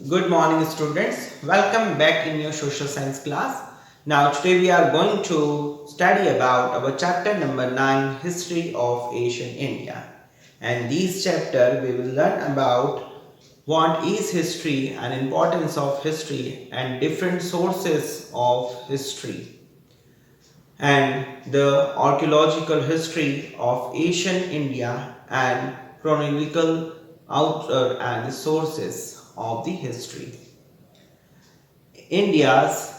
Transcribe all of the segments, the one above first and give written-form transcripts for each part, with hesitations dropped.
Good morning students. Welcome back in your social science class. Now today we are going to study about our chapter number 9, History of Ancient India. And this chapter we will learn about what is history and importance of history and different sources of history and the archaeological history of ancient India and chronological outer and the sources of the history. India's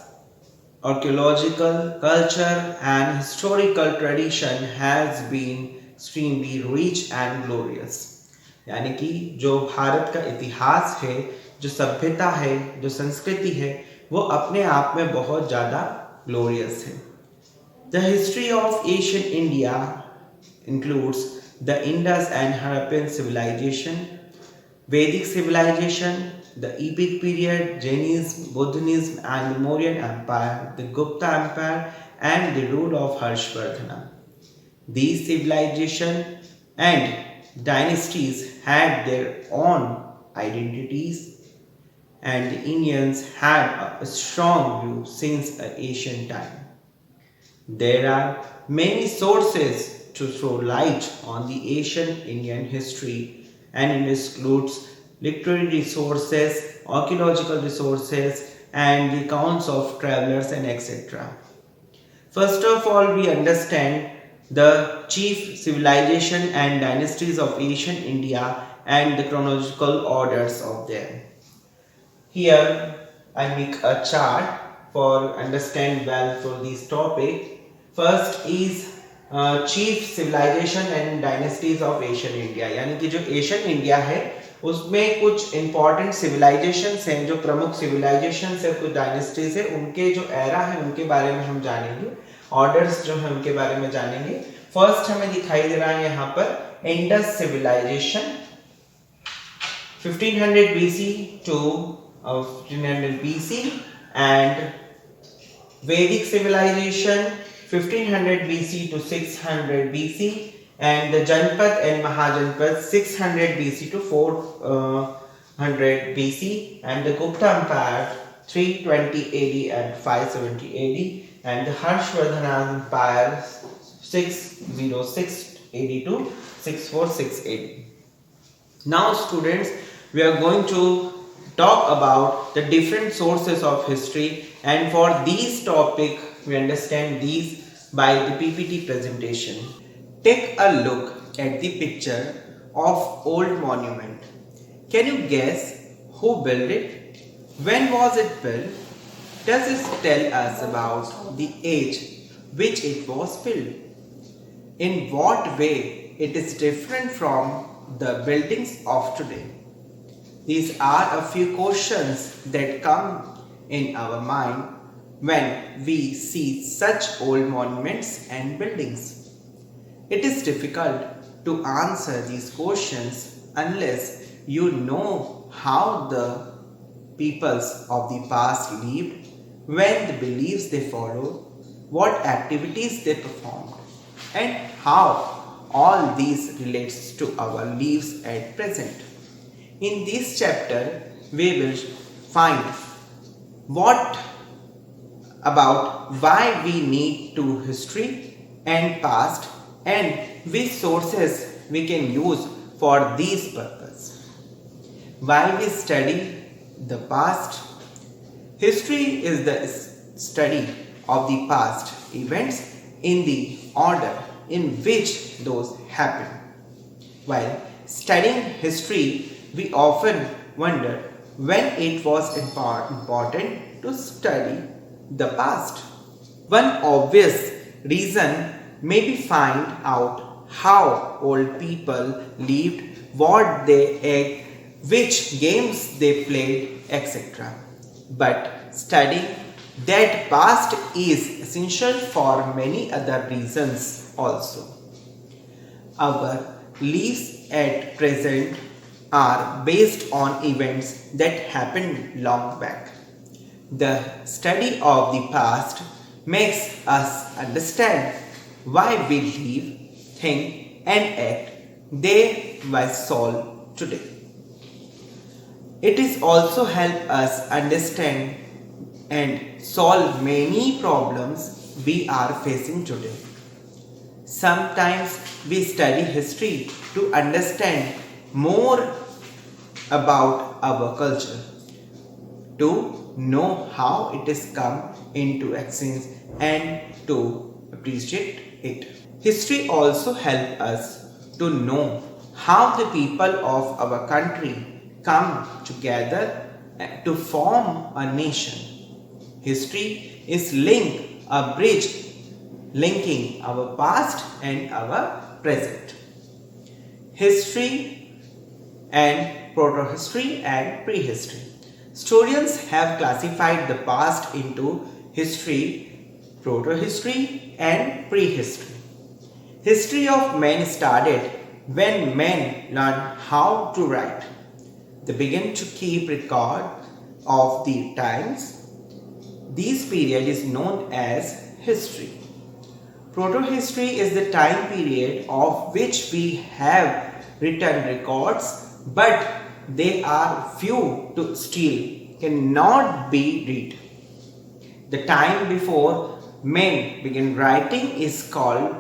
archaeological, culture and historical tradition has been extremely rich and glorious. यानी कि जो भारत का इतिहास है, जो सभ्यता है, जो संस्कृति है, वो अपने आप में बहुत ज़्यादा ग्लोरियस है. The history of ancient India includes the Indus and Harappan civilization, Vedic civilization, the epic period, Jainism, Buddhism and the Mauryan Empire, the Gupta Empire and the rule of Harshvardhana. These civilizations and dynasties had their own identities and the Indians had a strong view since ancient time. There are many sources to throw light on the ancient Indian history and it includes literary resources, archaeological resources and the accounts of travelers and etc. First of all, we understand the chief civilization and dynasties of ancient India and the chronological orders of them. Here I make a chart for understand well for this topic. First is chief civilization and dynasties of Asian India. यानी कि जो Asian India है उसमें कुछ important civilisations हैं, जो प्रमुख civilisations है, कुछ डायनेस्टीज है, उनके जो एरा है उनके बारे में हम जानेंगे, ऑर्डर्स जो है उनके बारे में जानेंगे. फर्स्ट हमें दिखाई दे रहा है यहाँ पर Indus civilisation 1500 BC to 1500 BC and Vedic civilization 1500 BC to 600 BC and the Janpat and Mahajanpat 600 BC to 400 BC and the Gupta Empire 320 AD and 570 AD and the Harshvardhana Empire 606 AD to 646 AD. Now students, we are going to talk about the different sources of history and for these topic we understand these by the PPT presentation. Take a look at the picture of old monument. Can you guess who built it? When was it built? Does it tell us about the age which it was built? In what way it is different from the buildings of today? These are a few questions that come in our mind when we see such old monuments and buildings. It is difficult to answer these questions unless you know how the peoples of the past lived, when the beliefs they followed, what activities they performed, and how all these relates to our lives at present. In this chapter, we will find what about why we need to history and past and which sources we can use for these purpose. Why we study the past? History is the study of the past events in the order in which those happen. While studying history, we often wonder when it was important to study the past. One obvious reason may be find out how old people lived, what they ate, which games they played, etc. But studying that past is essential for many other reasons also. Our lives at present are based on events that happened long back. The study of the past makes us understand why we live, think and act they were solved today. It is also help us understand and solve many problems we are facing today. Sometimes we study history to understand more about our culture, to know how it has come into existence and to appreciate it. History also helps us to know how the people of our country come together to form a nation. History is a bridge linking our past and our present. History and proto-history and prehistory. Historians have classified the past into history, proto-history and prehistory. History of men started when men learned how to write. They began to keep record of the times. This period is known as history. Proto-history is the time period of which we have written records, but they are few to still cannot be read. The time before men began writing is called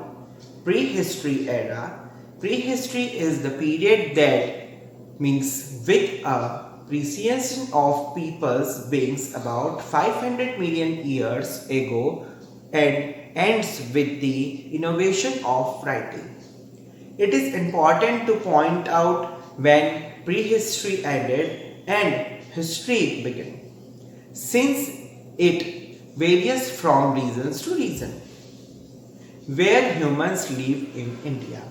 prehistory era. Prehistory is the period that means with a precision of people's beings about 500 million years ago and ends with the innovation of writing. It is important to point out when prehistory ended and history began, since it varies from regions to region. Where humans live in India.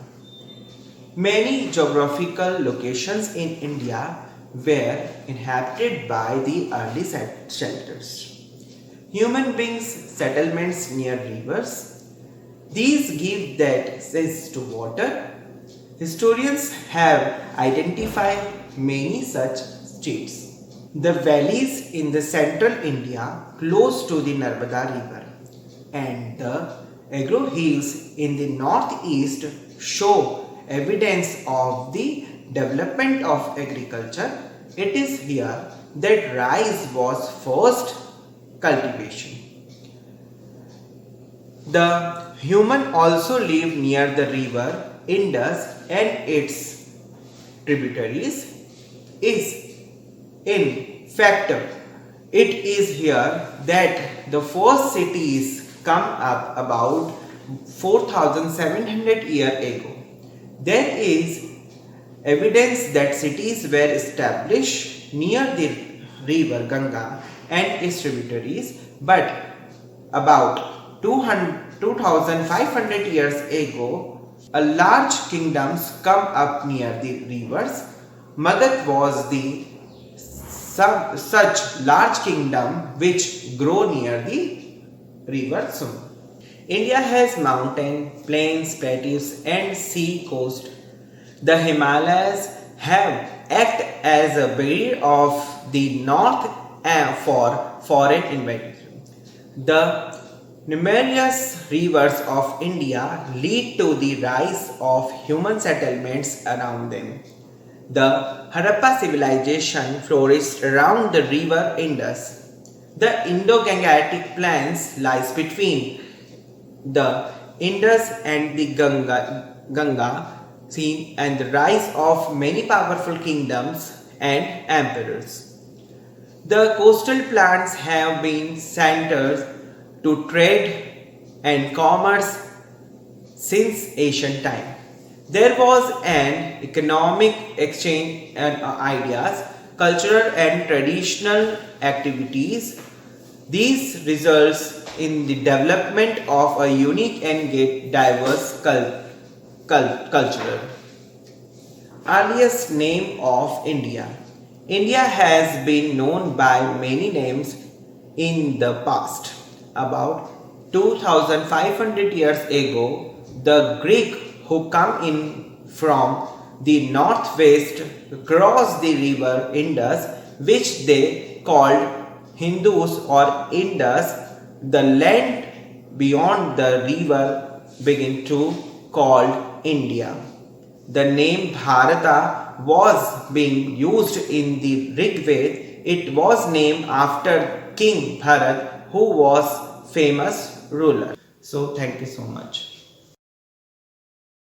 Many geographical locations in India were inhabited by the early settlers. Human beings settlements near rivers. These give that access to water. Historians have identified many such states. The valleys in the central India close to the Narmada river and the Agro hills in the northeast show evidence of the development of agriculture. It is here that rice was first cultivation. The human also live near the river Indus and its tributaries. Is in fact, it is here that the first cities come up about 4,700 years ago. There is evidence that cities were established near the river Ganga and its tributaries, but about 2,500 years ago, a large kingdoms come up near the rivers. Magadh was the such large kingdom which grow near the river Sum. India has mountain, plains, plateaus and sea coast. The Himalayas have act as a barrier of the north for foreign invasion. The numerous rivers of India lead to the rise of human settlements around them. The Harappa civilization flourished around the river Indus. The Indo-Gangetic plains lies between the Indus and the Ganga scene and the rise of many powerful kingdoms and emperors. The coastal plains have been centers to trade and commerce since ancient time. There was an economic exchange and ideas, cultural and traditional activities. These results in the development of a unique and diverse culture. Earliest name of India. India has been known by many names in the past. About 2,500 years ago, the Greek who come in from the northwest crossed the river Indus, which they called Hindus or Indus. The land beyond the river began to called India. the name Bharata was being used in the Rig Veda, it was named after King Bharat, who was famous ruler. So thank you so much.